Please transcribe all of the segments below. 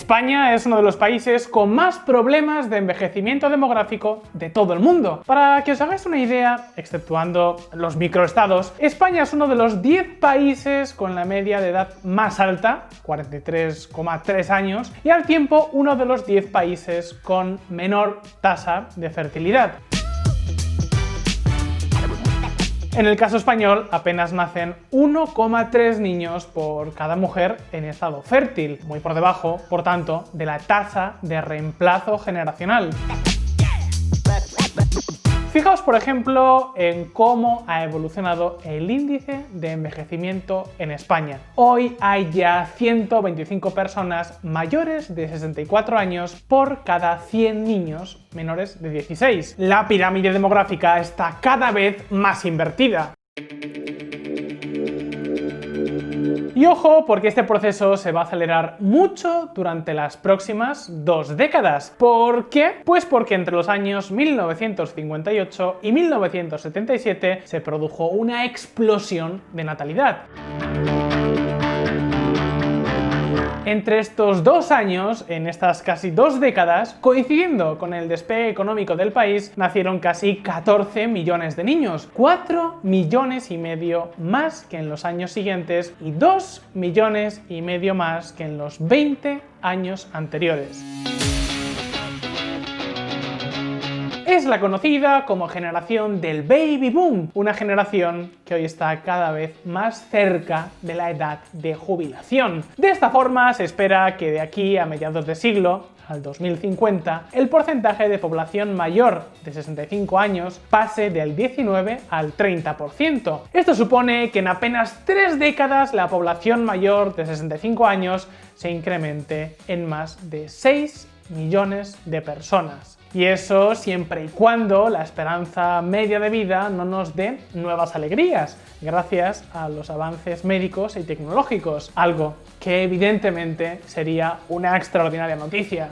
España es uno de los países con más problemas de envejecimiento demográfico de todo el mundo. Para que os hagáis una idea, exceptuando los microestados, España es uno de los 10 países con la media de edad más alta, 43,3 años, y al tiempo uno de los 10 países con menor tasa de fertilidad. En el caso español, apenas nacen 1,3 niños por cada mujer en estado fértil, muy por debajo, por tanto, de la tasa de reemplazo generacional. Fijaos, por ejemplo, en cómo ha evolucionado el índice de envejecimiento en España. Hoy hay ya 125 personas mayores de 64 años por cada 100 niños menores de 16. La pirámide demográfica está cada vez más invertida. Y ojo, porque este proceso se va a acelerar mucho durante las próximas 2 décadas. ¿Por qué? Pues porque entre los años 1958 y 1977 se produjo una explosión de natalidad. Entre estos 2 años, en estas casi 2 décadas, coincidiendo con el despegue económico del país, nacieron casi 14 millones de niños, 4,5 millones más que en los años siguientes y 2,5 millones más que en los 20 años anteriores. Es la conocida como generación del Baby Boom, una generación que hoy está cada vez más cerca de la edad de jubilación. De esta forma, se espera que de aquí a mediados de siglo, al 2050, el porcentaje de población mayor de 65 años pase del 19 al 30%. Esto supone que en apenas 3 décadas la población mayor de 65 años se incremente en más de 6 millones de personas. Y eso siempre y cuando la esperanza media de vida no nos dé nuevas alegrías, gracias a los avances médicos y tecnológicos, algo que evidentemente sería una extraordinaria noticia.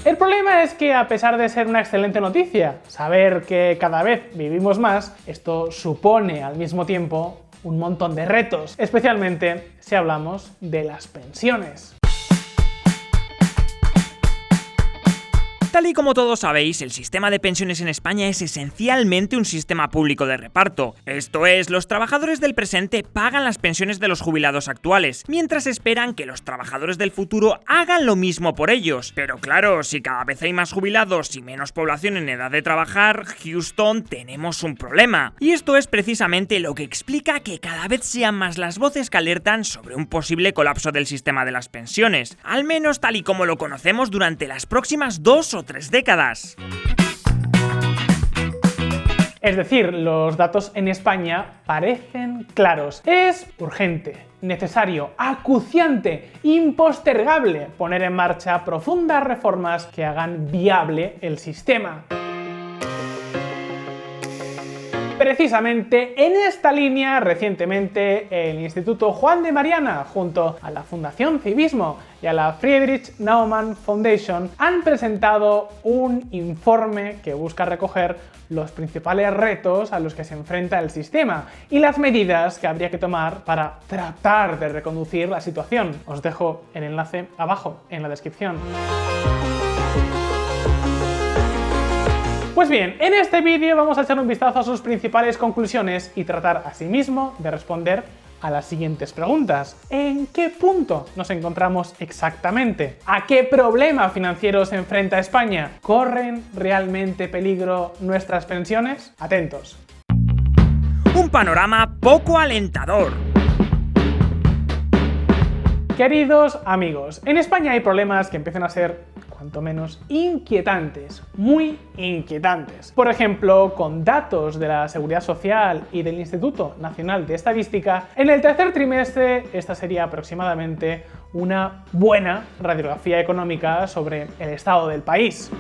El problema es que, a pesar de ser una excelente noticia, saber que cada vez vivimos más, esto supone al mismo tiempo un montón de retos, especialmente si hablamos de las pensiones. Tal y como todos sabéis, el sistema de pensiones en España es esencialmente un sistema público de reparto. Esto es, los trabajadores del presente pagan las pensiones de los jubilados actuales, mientras esperan que los trabajadores del futuro hagan lo mismo por ellos. Pero claro, si cada vez hay más jubilados y menos población en edad de trabajar, Houston, tenemos un problema. Y esto es precisamente lo que explica que cada vez sean más las voces que alertan sobre un posible colapso del sistema de las pensiones, al menos tal y como lo conocemos durante las próximas 2 o 3 décadas. Es decir, los datos en España parecen claros. Es urgente, necesario, acuciante, impostergable poner en marcha profundas reformas que hagan viable el sistema. Precisamente en esta línea, recientemente el Instituto Juan de Mariana, junto a la Fundación Civismo y a la Friedrich Naumann Foundation, han presentado un informe que busca recoger los principales retos a los que se enfrenta el sistema y las medidas que habría que tomar para tratar de reconducir la situación. Os dejo el enlace abajo en la descripción. Pues bien, en este vídeo vamos a echar un vistazo a sus principales conclusiones y tratar asimismo de responder a las siguientes preguntas. ¿En qué punto nos encontramos exactamente? ¿A qué problema financiero se enfrenta España? ¿Corren realmente peligro nuestras pensiones? Atentos. Un panorama poco alentador. Queridos amigos, en España hay problemas que empiezan a ser cuanto menos inquietantes, muy inquietantes. Por ejemplo, con datos de la Seguridad Social y del Instituto Nacional de Estadística, en el tercer trimestre esta sería aproximadamente una buena radiografía económica sobre el estado del país.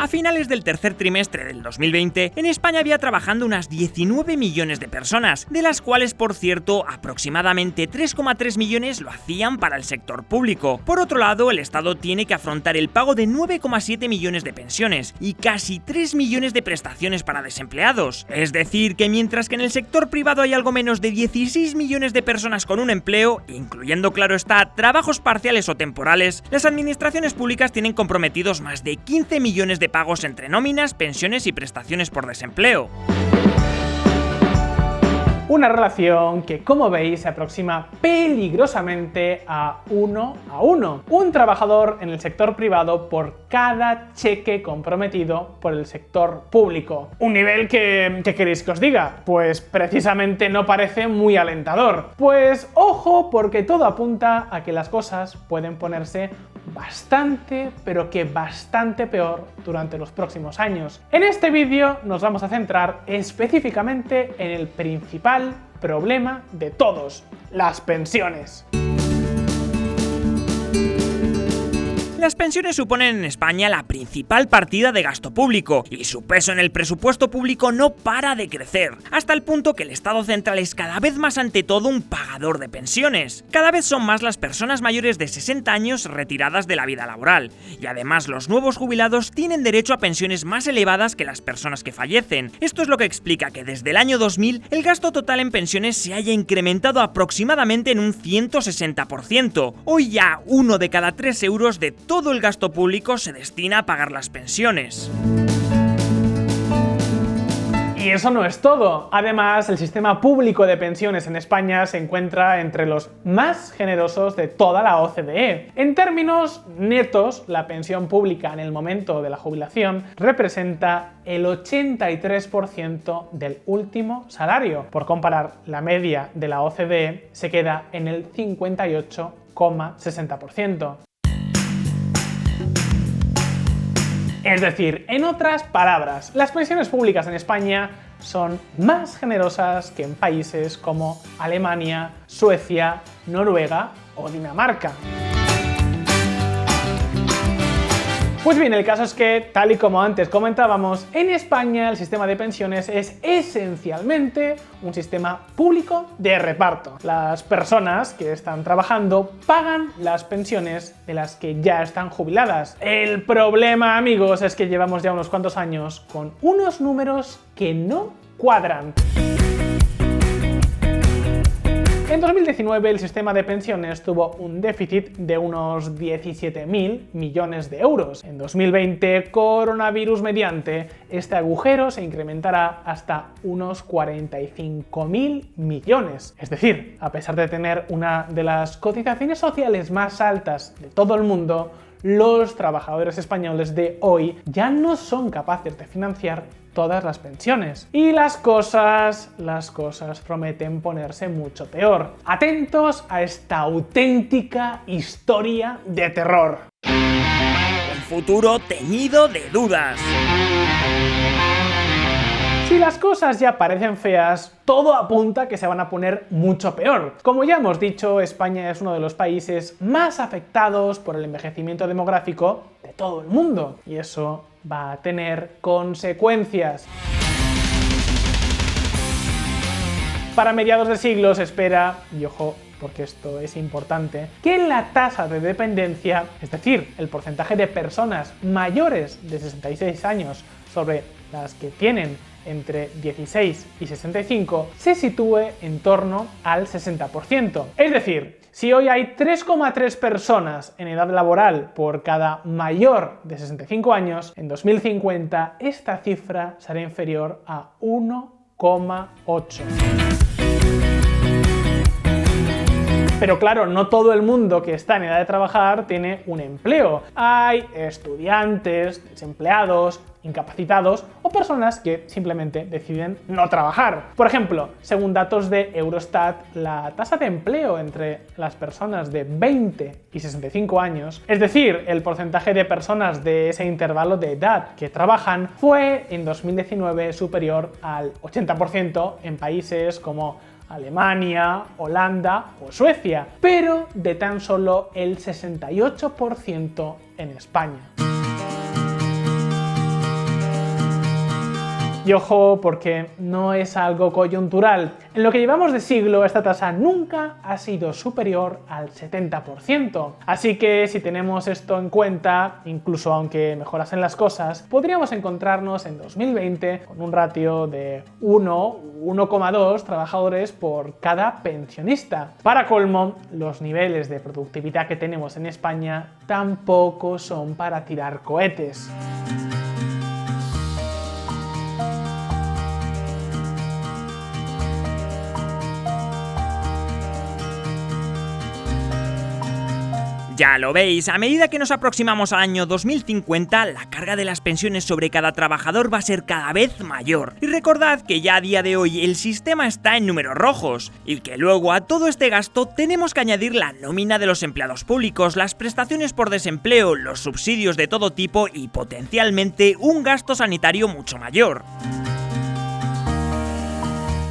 A finales del tercer trimestre del 2020, en España había trabajando unas 19 millones de personas, de las cuales, por cierto, aproximadamente 3,3 millones lo hacían para el sector público. Por otro lado, el Estado tiene que afrontar el pago de 9,7 millones de pensiones y casi 3 millones de prestaciones para desempleados. Es decir, que mientras que en el sector privado hay algo menos de 16 millones de personas con un empleo, incluyendo, claro está, trabajos parciales o temporales, las administraciones públicas tienen comprometidos más de 15 millones de pagos entre nóminas, pensiones y prestaciones por desempleo. Una relación que, como veis, se aproxima peligrosamente a 1 a 1. Un trabajador en el sector privado por cada cheque comprometido por el sector público. Un nivel que, ¿qué queréis que os diga? Pues precisamente no parece muy alentador. Pues ojo, porque todo apunta a que las cosas pueden ponerse bastante, pero que bastante peor durante los próximos años. En este vídeo nos vamos a centrar específicamente en el principal problema de todos: las pensiones. Las pensiones suponen en España la principal partida de gasto público y su peso en el presupuesto público no para de crecer, hasta el punto que el Estado central es cada vez más ante todo un pagador de pensiones. Cada vez son más las personas mayores de 60 años retiradas de la vida laboral, y además los nuevos jubilados tienen derecho a pensiones más elevadas que las personas que fallecen. Esto es lo que explica que desde el año 2000 el gasto total en pensiones se haya incrementado aproximadamente en un 160%. Hoy ya 1 de cada 3 euros de todo el gasto público se destina a pagar las pensiones. Y eso no es todo. Además, el sistema público de pensiones en España se encuentra entre los más generosos de toda la OCDE. En términos netos, la pensión pública en el momento de la jubilación representa el 83% del último salario. Por comparar, la media de la OCDE se queda en el 58,60%. Es decir, en otras palabras, las pensiones públicas en España son más generosas que en países como Alemania, Suecia, Noruega o Dinamarca. Pues bien, el caso es que, tal y como antes comentábamos, en España el sistema de pensiones es esencialmente un sistema público de reparto. Las personas que están trabajando pagan las pensiones de las que ya están jubiladas. El problema, amigos, es que llevamos ya unos cuantos años con unos números que no cuadran. En 2019 el sistema de pensiones tuvo un déficit de unos 17.000 millones de euros. En 2020, coronavirus mediante, este agujero se incrementará hasta unos 45.000 millones. Es decir, a pesar de tener una de las cotizaciones sociales más altas de todo el mundo, los trabajadores españoles de hoy ya no son capaces de financiar todas las pensiones. Y las cosas prometen ponerse mucho peor. Atentos a esta auténtica historia de terror. Un futuro teñido de dudas. Si las cosas ya parecen feas, todo apunta a que se van a poner mucho peor. Como ya hemos dicho, España es uno de los países más afectados por el envejecimiento demográfico de todo el mundo. Y eso va a tener consecuencias. Para mediados de siglo se espera, y ojo, porque esto es importante, que la tasa de dependencia, es decir, el porcentaje de personas mayores de 66 años sobre las que tienen entre 16 y 65, se sitúe en torno al 60%. Es decir, si hoy hay 3,3 personas en edad laboral por cada mayor de 65 años, en 2050 esta cifra será inferior a 1,8. Pero claro, no todo el mundo que está en edad de trabajar tiene un empleo. Hay estudiantes, desempleados, incapacitados o personas que simplemente deciden no trabajar. Por ejemplo, según datos de Eurostat, la tasa de empleo entre las personas de 20 y 65 años, es decir, el porcentaje de personas de ese intervalo de edad que trabajan, fue en 2019 superior al 80% en países como Alemania, Holanda o Suecia, pero de tan solo el 68% en España. Y ojo, porque no es algo coyuntural. En lo que llevamos de siglo, esta tasa nunca ha sido superior al 70%. Así que si tenemos esto en cuenta, incluso aunque mejorasen las cosas, podríamos encontrarnos en 2020 con un ratio de 1,2 trabajadores por cada pensionista. Para colmo, los niveles de productividad que tenemos en España tampoco son para tirar cohetes. Ya lo veis, a medida que nos aproximamos al año 2050, la carga de las pensiones sobre cada trabajador va a ser cada vez mayor. Y recordad que ya a día de hoy el sistema está en números rojos, y que luego a todo este gasto tenemos que añadir la nómina de los empleados públicos, las prestaciones por desempleo, los subsidios de todo tipo y potencialmente un gasto sanitario mucho mayor.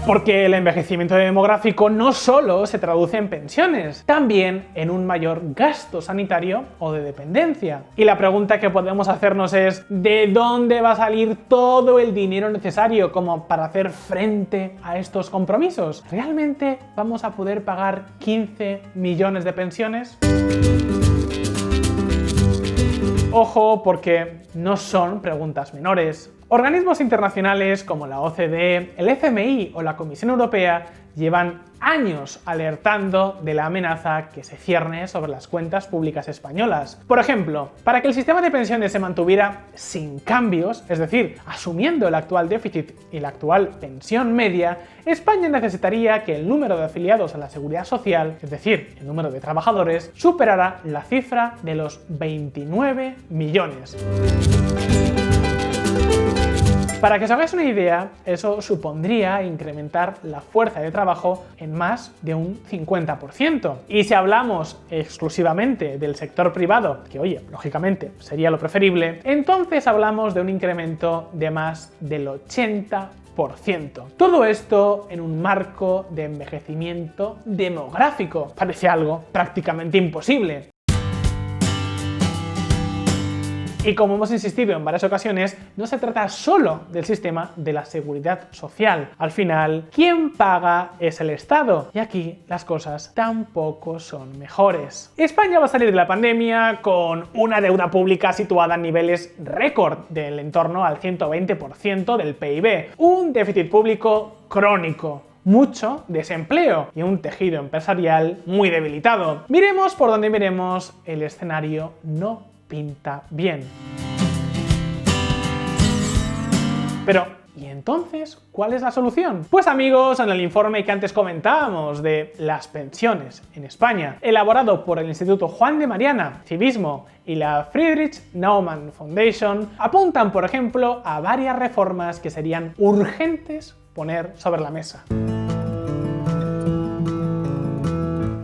Porque el envejecimiento demográfico no solo se traduce en pensiones, también en un mayor gasto sanitario o de dependencia. Y la pregunta que podemos hacernos es, ¿de dónde va a salir todo el dinero necesario como para hacer frente a estos compromisos? ¿Realmente vamos a poder pagar 15 millones de pensiones? Ojo, porque no son preguntas menores. Organismos internacionales como la OCDE, el FMI o la Comisión Europea llevan años alertando de la amenaza que se cierne sobre las cuentas públicas españolas. Por ejemplo, para que el sistema de pensiones se mantuviera sin cambios, es decir, asumiendo el actual déficit y la actual pensión media, España necesitaría que el número de afiliados a la Seguridad Social, es decir, el número de trabajadores, superara la cifra de los 29 millones. Para que os hagáis una idea, eso supondría incrementar la fuerza de trabajo en más de un 50%. Y si hablamos exclusivamente del sector privado, que oye, lógicamente sería lo preferible, entonces hablamos de un incremento de más del 80%. Todo esto en un marco de envejecimiento demográfico. Parece algo prácticamente imposible. Y como hemos insistido en varias ocasiones, no se trata solo del sistema de la seguridad social. Al final, quien paga es el Estado. Y aquí las cosas tampoco son mejores. España va a salir de la pandemia con una deuda pública situada en niveles récord del entorno al 120% del PIB. Un déficit público crónico. Mucho desempleo y un tejido empresarial muy debilitado. Miremos por donde miremos, el escenario no pinta bien. Pero, ¿y entonces cuál es la solución? Pues amigos, en el informe que antes comentábamos de las pensiones en España, elaborado por el Instituto Juan de Mariana, Civismo y la Friedrich Naumann Foundation, apuntan, por ejemplo, a varias reformas que serían urgentes poner sobre la mesa.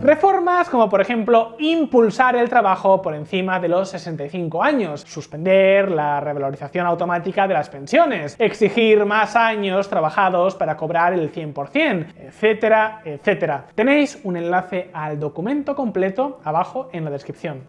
Reformas como, por ejemplo, impulsar el trabajo por encima de los 65 años, suspender la revalorización automática de las pensiones, exigir más años trabajados para cobrar el 100%, etcétera, etcétera. Tenéis un enlace al documento completo abajo en la descripción.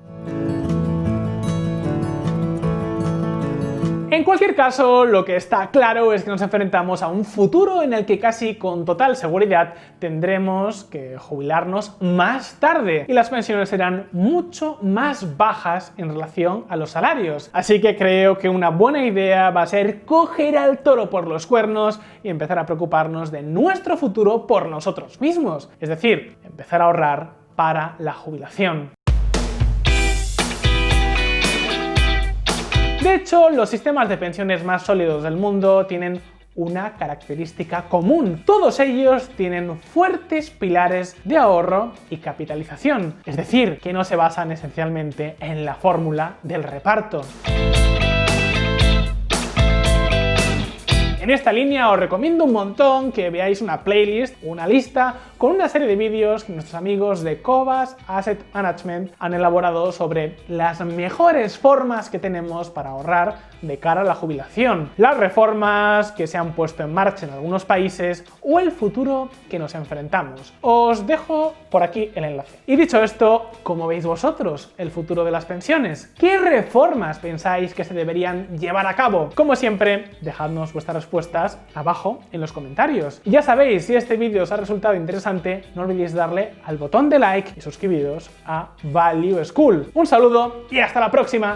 En cualquier caso, lo que está claro es que nos enfrentamos a un futuro en el que casi con total seguridad tendremos que jubilarnos más tarde y las pensiones serán mucho más bajas en relación a los salarios. Así que creo que una buena idea va a ser coger al toro por los cuernos y empezar a preocuparnos de nuestro futuro por nosotros mismos, es decir, empezar a ahorrar para la jubilación. De hecho, los sistemas de pensiones más sólidos del mundo tienen una característica común. Todos ellos tienen fuertes pilares de ahorro y capitalización, es decir, que no se basan esencialmente en la fórmula del reparto. En esta línea os recomiendo un montón que veáis una playlist, una lista, con una serie de vídeos que nuestros amigos de Cobas Asset Management han elaborado sobre las mejores formas que tenemos para ahorrar de cara a la jubilación, las reformas que se han puesto en marcha en algunos países o el futuro que nos enfrentamos. Os dejo por aquí el enlace. Y dicho esto, ¿cómo veis vosotros el futuro de las pensiones? ¿Qué reformas pensáis que se deberían llevar a cabo? Como siempre, dejadnos vuestras respuestas respuestas abajo en los comentarios. Y ya sabéis, si este vídeo os ha resultado interesante, no olvidéis darle al botón de like y suscribiros a Value School. Un saludo y hasta la próxima.